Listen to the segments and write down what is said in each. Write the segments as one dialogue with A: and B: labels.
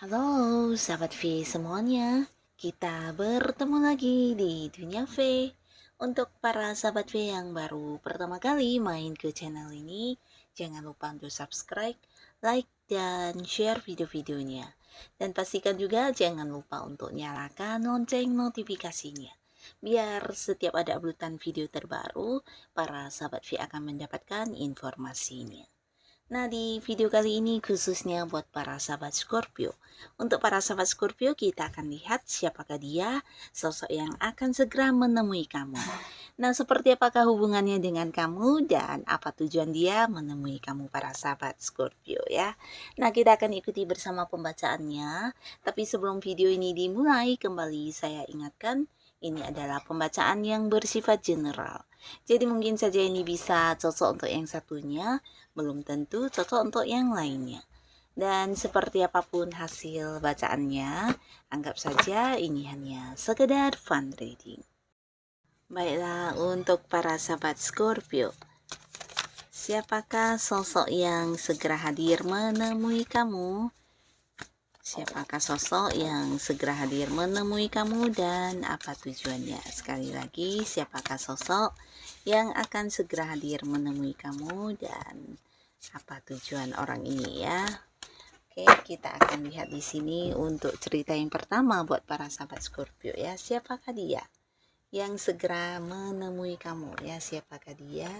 A: Halo sahabat V semuanya, kita bertemu lagi di Dunia V. Untuk para sahabat V yang baru pertama kali main ke channel ini, jangan lupa untuk subscribe, like, dan share video-videonya. Dan pastikan juga jangan lupa untuk nyalakan lonceng notifikasinya. Biar setiap ada uploadan video terbaru, para sahabat V akan mendapatkan informasinya. Nah, di video kali ini khususnya buat para sahabat Scorpio. Untuk para sahabat Scorpio, kita akan lihat siapakah dia, sosok yang akan segera menemui kamu. Nah, seperti apakah hubungannya dengan kamu dan apa tujuan dia menemui kamu para sahabat Scorpio ya. Nah, kita akan ikuti bersama pembacaannya. Tapi sebelum video ini dimulai, kembali saya ingatkan, ini adalah pembacaan yang bersifat general. Jadi mungkin saja ini bisa cocok untuk yang satunya, belum tentu cocok untuk yang lainnya. Dan seperti apapun hasil bacaannya, anggap saja ini hanya sekedar fun reading. Baiklah, untuk para sahabat Scorpio, siapakah sosok yang segera hadir menemui kamu? Siapakah sosok yang segera hadir menemui kamu dan apa tujuannya? Sekali lagi, siapakah sosok yang akan segera hadir menemui kamu dan apa tujuan orang ini ya? Oke, kita akan lihat di sini untuk cerita yang pertama buat para sahabat Scorpio ya. Siapakah dia yang segera menemui kamu ya? Siapakah dia?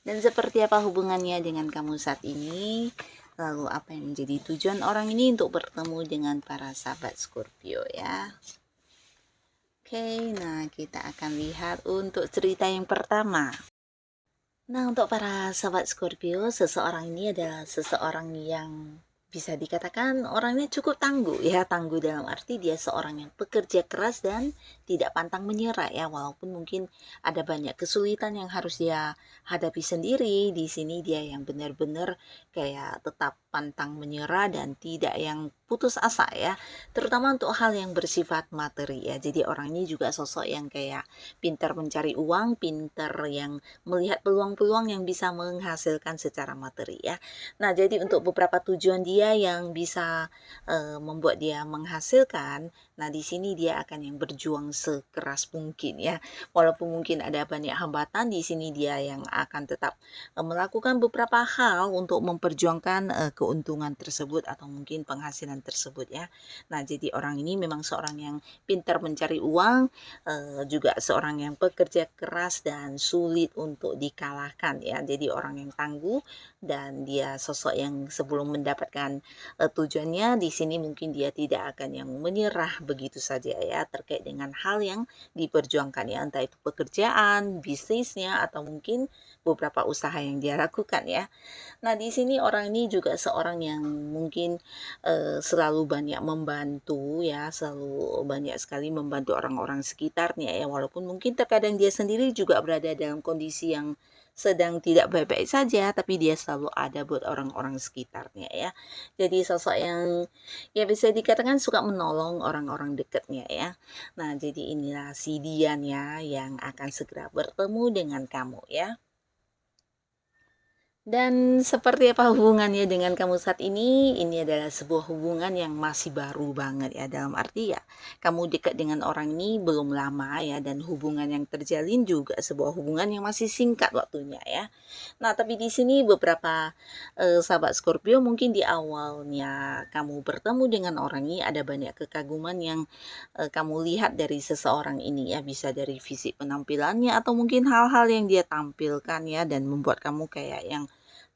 A: Dan seperti apa hubungannya dengan kamu saat ini? Lalu apa yang menjadi tujuan orang ini untuk bertemu dengan para sahabat Scorpio ya. Oke, nah kita akan lihat untuk cerita yang pertama. Nah, untuk para sahabat Scorpio, seseorang ini adalah seseorang yang bisa dikatakan orangnya cukup tangguh ya. Tangguh dalam arti dia seorang yang pekerja keras dan tidak pantang menyerah ya, walaupun mungkin ada banyak kesulitan yang harus dia hadapi sendiri. Di sini dia yang benar-benar kayak tetap pantang menyerah dan tidak yang putus asa ya, terutama untuk hal yang bersifat materi ya. Jadi orang ini juga sosok yang kayak pintar mencari uang, pintar yang melihat peluang-peluang yang bisa menghasilkan secara materi ya. Nah, jadi untuk beberapa tujuan dia yang bisa membuat dia menghasilkan, nah di sini dia akan yang berjuang sekeras mungkin ya. Walaupun mungkin ada banyak hambatan, di sini dia yang akan tetap melakukan beberapa hal untuk memperjuangkan keuntungan tersebut atau mungkin penghasilan tersebut ya. Nah, jadi orang ini memang seorang yang pintar mencari uang, juga seorang yang pekerja keras dan sulit untuk dikalahkan ya. Jadi orang yang tangguh dan dia sosok yang sebelum mendapatkan tujuannya, di sini mungkin dia tidak akan yang menyerah begitu saja ya terkait dengan hal yang diperjuangkan ya, entah itu pekerjaan, bisnisnya atau mungkin beberapa usaha yang dia lakukan ya. Nah, di sini orang ini juga seorang yang mungkin selalu banyak membantu ya, selalu banyak sekali membantu orang-orang sekitarnya ya, walaupun mungkin terkadang dia sendiri juga berada dalam kondisi yang sedang tidak baik-baik saja, tapi dia selalu ada buat orang-orang sekitarnya ya. Jadi sosok yang ya bisa dikatakan suka menolong orang-orang dekatnya ya. Nah, jadi inilah si Dian ya yang akan segera bertemu dengan kamu ya. Dan seperti apa hubungannya dengan kamu saat ini? Ini adalah sebuah hubungan yang masih baru banget ya. Dalam arti ya, kamu dekat dengan orang ini belum lama ya. Dan hubungan yang terjalin juga sebuah hubungan yang masih singkat waktunya ya. Nah, tapi di sini beberapa sahabat Scorpio mungkin di awalnya kamu bertemu dengan orang ini ada banyak kekaguman yang kamu lihat dari seseorang ini ya. Bisa dari fisik penampilannya atau mungkin hal-hal yang dia tampilkan ya. Dan membuat kamu kayak yang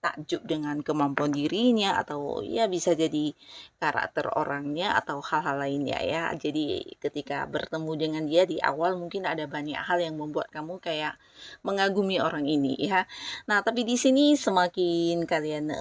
A: takjub dengan kemampuan dirinya, atau ya bisa jadi karakter orangnya atau hal-hal lainnya ya. Jadi ketika bertemu dengan dia di awal mungkin ada banyak hal yang membuat kamu kayak mengagumi orang ini ya. Nah, tapi di sini semakin kalian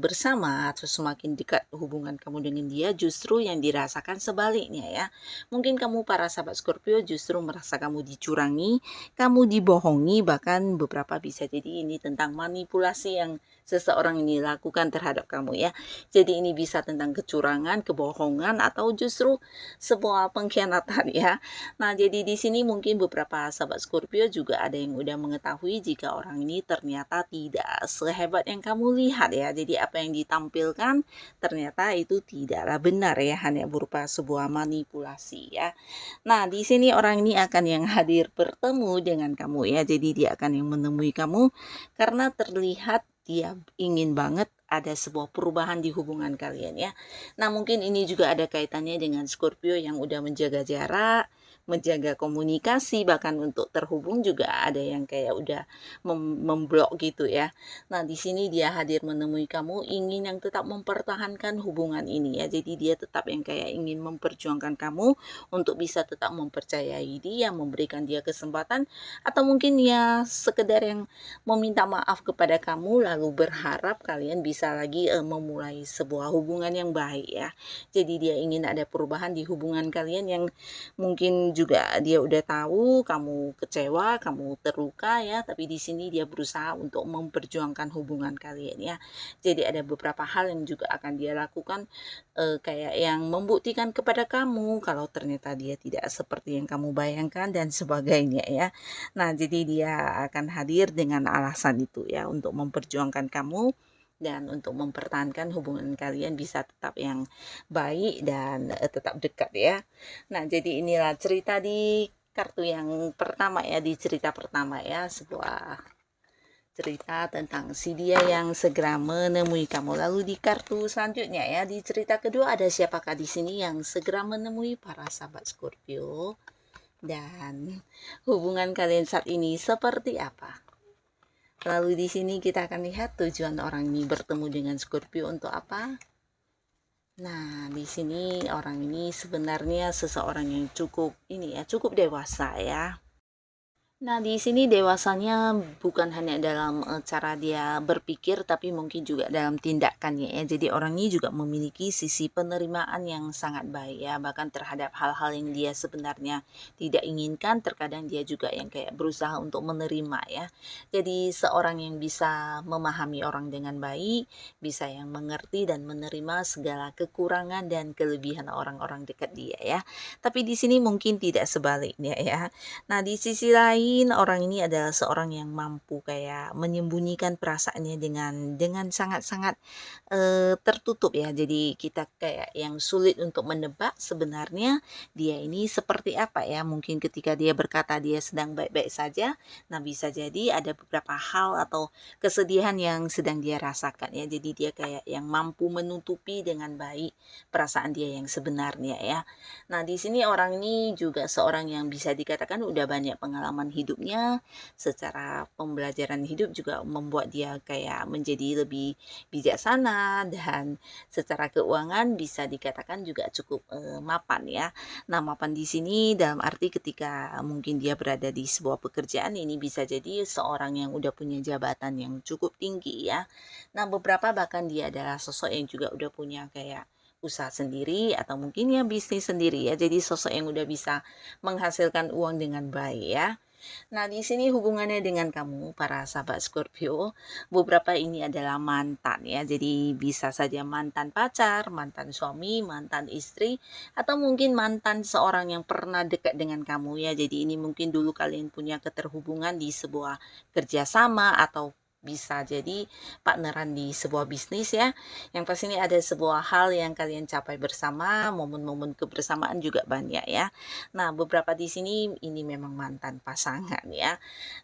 A: bersama atau semakin dekat hubungan kamu dengan dia, justru yang dirasakan sebaliknya ya. Mungkin kamu para sahabat Scorpio justru merasa kamu dicurangi, kamu dibohongi, bahkan beberapa bisa jadi ini tentang manipulasi yang seseorang ini lakukan terhadap kamu ya. Jadi ini bisa tentang kecurangan, kebohongan, atau justru sebuah pengkhianatan ya. Nah, jadi di sini mungkin beberapa sahabat Scorpio juga ada yang udah mengetahui jika orang ini ternyata tidak sehebat yang kamu lihat ya. Jadi apa yang ditampilkan ternyata itu tidaklah benar ya, hanya berupa sebuah manipulasi ya. Nah, di sini orang ini akan yang hadir bertemu dengan kamu ya. Jadi dia akan yang menemui kamu karena terlihat dia ingin banget ada sebuah perubahan di hubungan kalian ya. Nah, mungkin ini juga ada kaitannya dengan Scorpio yang udah menjaga jarak, menjaga komunikasi, bahkan untuk terhubung juga ada yang kayak udah memblok gitu ya. Nah, di sini dia hadir menemui kamu ingin yang tetap mempertahankan hubungan ini ya. Jadi dia tetap yang kayak ingin memperjuangkan kamu untuk bisa tetap mempercayai dia, memberikan dia kesempatan, atau mungkin ya sekedar yang meminta maaf kepada kamu lalu berharap kalian bisa lagi memulai sebuah hubungan yang baik ya. Jadi dia ingin ada perubahan di hubungan kalian yang mungkin juga dia udah tahu kamu kecewa, kamu terluka ya, tapi di sini dia berusaha untuk memperjuangkan hubungan kalian ya. Jadi ada beberapa hal yang juga akan dia lakukan kayak yang membuktikan kepada kamu kalau ternyata dia tidak seperti yang kamu bayangkan dan sebagainya ya. Nah, jadi dia akan hadir dengan alasan itu ya untuk memperjuangkan kamu dan untuk mempertahankan hubungan kalian bisa tetap yang baik dan tetap dekat ya. Nah, jadi inilah cerita di kartu yang pertama ya, di cerita pertama ya, sebuah cerita tentang si dia yang segera menemui kamu. Lalu di kartu selanjutnya ya, di cerita kedua ada siapakah di sini yang segera menemui para sahabat Scorpio dan hubungan kalian saat ini seperti apa? Lalu di sini kita akan lihat tujuan orang ini bertemu dengan Scorpio untuk apa? Nah, di sini orang ini sebenarnya seseorang yang cukup ini ya, cukup dewasa ya. Nah, di sini dewasanya bukan hanya dalam cara dia berpikir, tapi mungkin juga dalam tindakannya ya. Jadi orang ini juga memiliki sisi penerimaan yang sangat baik ya, bahkan terhadap hal-hal yang dia sebenarnya tidak inginkan, terkadang dia juga yang kayak berusaha untuk menerima ya. Jadi seorang yang bisa memahami orang dengan baik, bisa yang mengerti dan menerima segala kekurangan dan kelebihan orang-orang dekat dia ya. Tapi di sini mungkin tidak sebaliknya ya. Nah, di sisi lain orang ini adalah seorang yang mampu kayak menyembunyikan perasaannya dengan sangat-sangat tertutup ya. Jadi kita kayak yang sulit untuk menebak sebenarnya dia ini seperti apa ya. Mungkin ketika dia berkata dia sedang baik-baik saja, nah bisa jadi ada beberapa hal atau kesedihan yang sedang dia rasakan ya. Jadi dia kayak yang mampu menutupi dengan baik perasaan dia yang sebenarnya ya. Nah, di sini orang ini juga seorang yang bisa dikatakan udah banyak pengalaman hidupnya, secara pembelajaran hidup juga membuat dia kayak menjadi lebih bijaksana dan secara keuangan bisa dikatakan juga cukup mapan ya. Nah, mapan di sini dalam arti ketika mungkin dia berada di sebuah pekerjaan ini bisa jadi seorang yang udah punya jabatan yang cukup tinggi ya. Nah, beberapa bahkan dia adalah sosok yang juga udah punya kayak usaha sendiri atau mungkin ya bisnis sendiri ya. Jadi sosok yang udah bisa menghasilkan uang dengan baik ya. Nah, di sini hubungannya dengan kamu para sahabat Scorpio, beberapa ini adalah mantan ya. Jadi bisa saja mantan pacar, mantan suami, mantan istri, atau mungkin mantan seorang yang pernah dekat dengan kamu ya. Jadi ini mungkin dulu kalian punya keterhubungan di sebuah kerjasama atau bisa jadi partneran di sebuah bisnis ya. Yang pasti ini ada sebuah hal yang kalian capai bersama, momen-momen kebersamaan juga banyak ya. Nah, beberapa di sini ini memang mantan pasangan ya.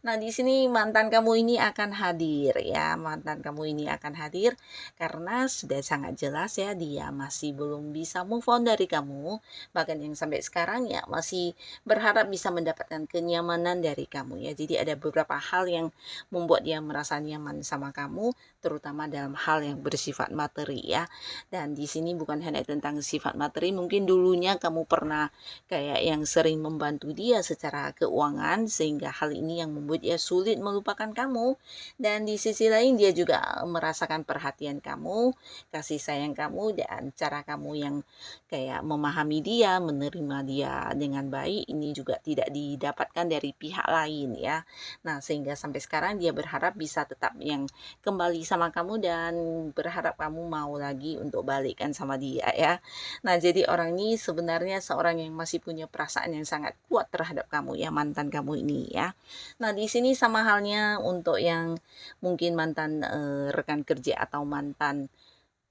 A: Nah, di sini mantan kamu ini akan hadir ya. Mantan kamu ini akan hadir karena sudah sangat jelas ya dia masih belum bisa move on dari kamu. Bahkan yang sampai sekarang ya masih berharap bisa mendapatkan kenyamanan dari kamu ya. Jadi ada beberapa hal yang membuat dia merasa nyaman sama kamu, terutama dalam hal yang bersifat materi ya. Dan di sini bukan hanya tentang sifat materi, mungkin dulunya kamu pernah kayak yang sering membantu dia secara keuangan, sehingga hal ini yang membuat dia sulit melupakan kamu. Dan di sisi lain dia juga merasakan perhatian kamu, kasih sayang kamu, dan cara kamu yang kayak memahami dia, menerima dia dengan baik, ini juga tidak didapatkan dari pihak lain ya. Nah, sehingga sampai sekarang dia berharap bisa tetap yang kembali sama kamu dan berharap kamu mau lagi untuk balikkan sama dia ya. Nah, jadi orang ini sebenarnya seorang yang masih punya perasaan yang sangat kuat terhadap kamu ya, mantan kamu ini ya. Nah, di sini sama halnya untuk yang mungkin mantan rekan kerja atau mantan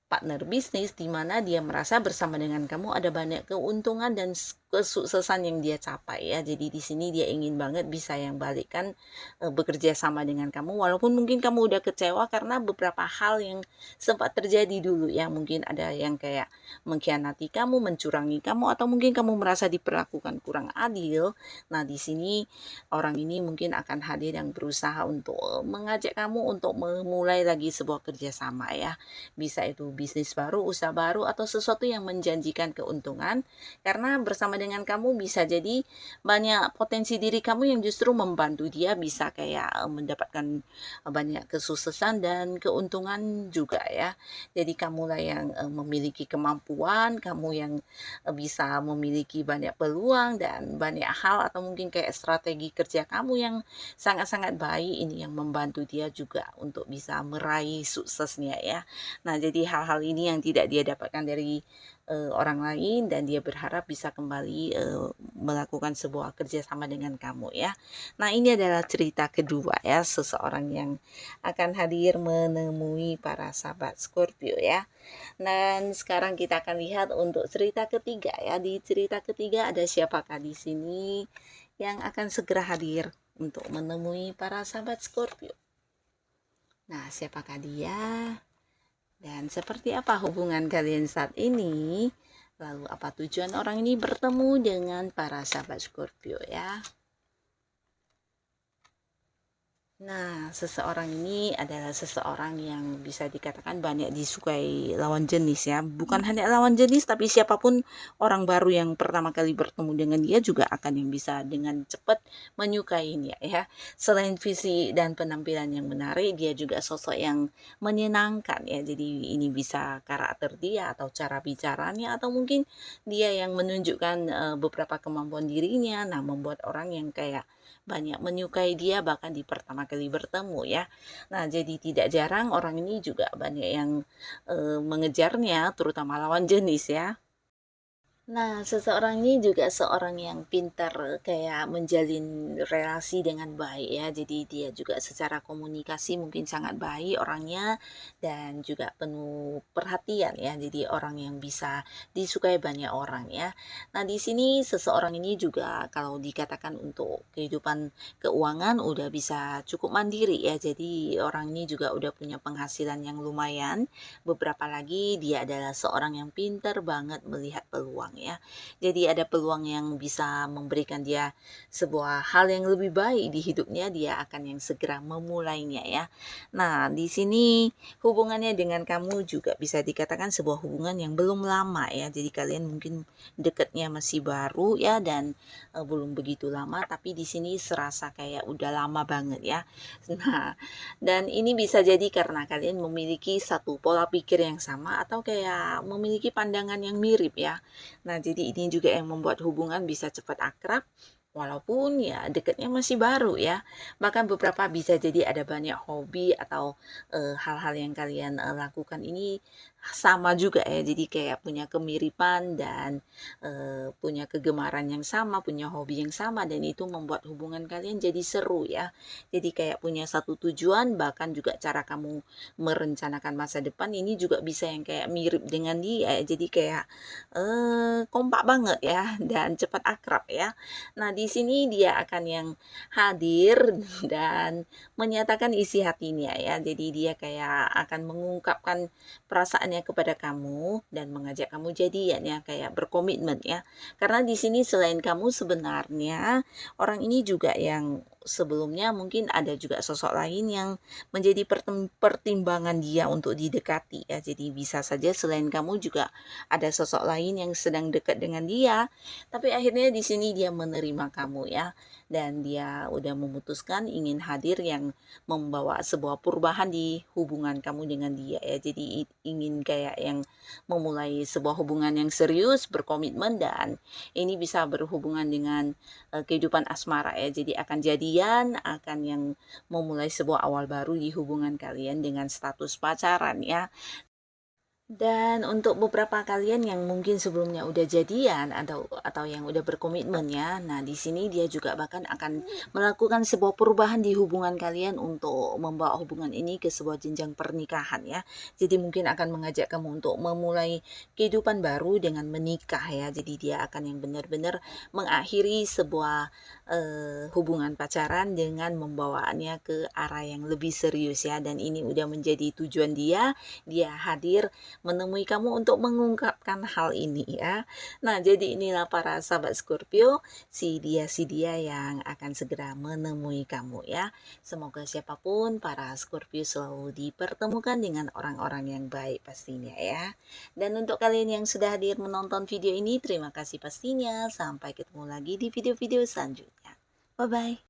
A: partner bisnis, di mana dia merasa bersama dengan kamu ada banyak keuntungan dan kesuksesan yang dia capai ya. Jadi di sini dia ingin banget bisa yang balikkan bekerja sama dengan kamu, walaupun mungkin kamu udah kecewa karena beberapa hal yang sempat terjadi dulu ya. Mungkin ada yang kayak mengkhianati kamu, mencurangi kamu, atau mungkin kamu merasa diperlakukan kurang adil. Nah, di sini orang ini mungkin akan hadir dan berusaha untuk mengajak kamu untuk memulai lagi sebuah kerjasama ya. Bisa itu bisnis baru, usaha baru, atau sesuatu yang menjanjikan keuntungan, karena bersama dengan kamu bisa jadi banyak potensi diri kamu yang justru membantu dia bisa kayak mendapatkan banyak kesuksesan dan keuntungan juga ya. Jadi kamulah yang memiliki kemampuan, kamu yang bisa memiliki banyak peluang dan banyak hal, atau mungkin kayak strategi kerja kamu yang sangat-sangat baik, ini yang membantu dia juga untuk bisa meraih suksesnya ya. Nah, jadi hal-hal ini yang tidak dia dapatkan dari orang lain, dan dia berharap bisa kembali melakukan sebuah kerjasama dengan kamu ya. Nah, ini adalah cerita kedua ya, seseorang yang akan hadir menemui para sahabat Scorpio ya. Dan sekarang kita akan lihat untuk cerita ketiga ya. Di cerita ketiga ada siapakah di sini yang akan segera hadir untuk menemui para sahabat Scorpio. Nah, siapakah dia? Dan seperti apa hubungan kalian saat ini? Lalu apa tujuan orang ini bertemu dengan para sahabat Scorpio ya? Nah, seseorang ini adalah seseorang yang bisa dikatakan banyak disukai lawan jenis ya. Bukan hanya lawan jenis, tapi siapapun orang baru yang pertama kali bertemu dengan dia juga akan yang bisa dengan cepat menyukainya ya. Selain visi dan penampilan yang menarik, dia juga sosok yang menyenangkan ya. Jadi ini bisa karakter dia atau cara bicaranya, atau mungkin dia yang menunjukkan beberapa kemampuan dirinya. Nah, membuat orang yang kayak banyak menyukai dia bahkan di pertama kali bertemu ya. Nah, jadi tidak jarang orang ini juga banyak yang mengejarnya, terutama lawan jenis ya. Nah, seseorang ini juga seorang yang pintar kayak menjalin relasi dengan baik ya. Jadi dia juga secara komunikasi mungkin sangat baik orangnya, dan juga penuh perhatian ya. Jadi orang yang bisa disukai banyak orang ya. Nah, di sini seseorang ini juga kalau dikatakan untuk kehidupan keuangan udah bisa cukup mandiri ya. Jadi orang ini juga udah punya penghasilan yang lumayan. Beberapa lagi dia adalah seorang yang pintar banget melihat peluang ya. Jadi ada peluang yang bisa memberikan dia sebuah hal yang lebih baik di hidupnya, dia akan yang segera memulainya ya. Nah, di sini hubungannya dengan kamu juga bisa dikatakan sebuah hubungan yang belum lama ya. Jadi kalian mungkin dekatnya masih baru ya, dan belum begitu lama, tapi di sini serasa kayak udah lama banget ya. Nah, dan ini bisa jadi karena kalian memiliki satu pola pikir yang sama, atau kayak memiliki pandangan yang mirip ya. Nah, jadi ini juga yang membuat hubungan bisa cepat akrab, walaupun ya dekatnya masih baru ya. Bahkan beberapa bisa jadi ada banyak hobi atau hal-hal yang kalian lakukan ini sama juga ya. Jadi kayak punya kemiripan dan punya kegemaran yang sama, punya hobi yang sama, dan itu membuat hubungan kalian jadi seru ya. Jadi kayak punya satu tujuan, bahkan juga cara kamu merencanakan masa depan ini juga bisa yang kayak mirip dengan dia. Jadi kayak kompak banget ya, dan cepat akrab ya. Nah, di sini dia akan yang hadir dan menyatakan isi hatinya ya. Jadi dia kayak akan mengungkapkan perasaannya kepada kamu dan mengajak kamu jadian ya, kayak berkomitmen ya. Karena di sini selain kamu sebenarnya orang ini juga yang sebelumnya mungkin ada juga sosok lain yang menjadi pertimbangan dia untuk didekati ya. Jadi bisa saja selain kamu juga ada sosok lain yang sedang dekat dengan dia, tapi akhirnya di sini dia menerima kamu ya, dan dia udah memutuskan ingin hadir yang membawa sebuah perubahan di hubungan kamu dengan dia ya. Jadi ingin kayak yang memulai sebuah hubungan yang serius, berkomitmen, dan ini bisa berhubungan dengan kehidupan asmara ya. Jadi akan jadian, akan yang memulai sebuah awal baru di hubungan kalian dengan status pacaran ya. Dan untuk beberapa kalian yang mungkin sebelumnya udah jadian atau yang udah berkomitmen ya, nah di sini dia juga bahkan akan melakukan sebuah perubahan di hubungan kalian untuk membawa hubungan ini ke sebuah jenjang pernikahan ya. Jadi mungkin akan mengajak kamu untuk memulai kehidupan baru dengan menikah ya. Jadi dia akan yang benar-benar mengakhiri sebuah hubungan pacaran dengan membawaannya ke arah yang lebih serius ya. Dan ini udah menjadi tujuan dia hadir menemui kamu untuk mengungkapkan hal ini ya. Nah, jadi inilah para sahabat Scorpio, si dia yang akan segera menemui kamu ya. Semoga siapapun para Scorpio selalu dipertemukan dengan orang-orang yang baik pastinya ya. Dan untuk kalian yang sudah hadir menonton video ini, terima kasih pastinya. Sampai ketemu lagi di video-video selanjutnya. Bye-bye.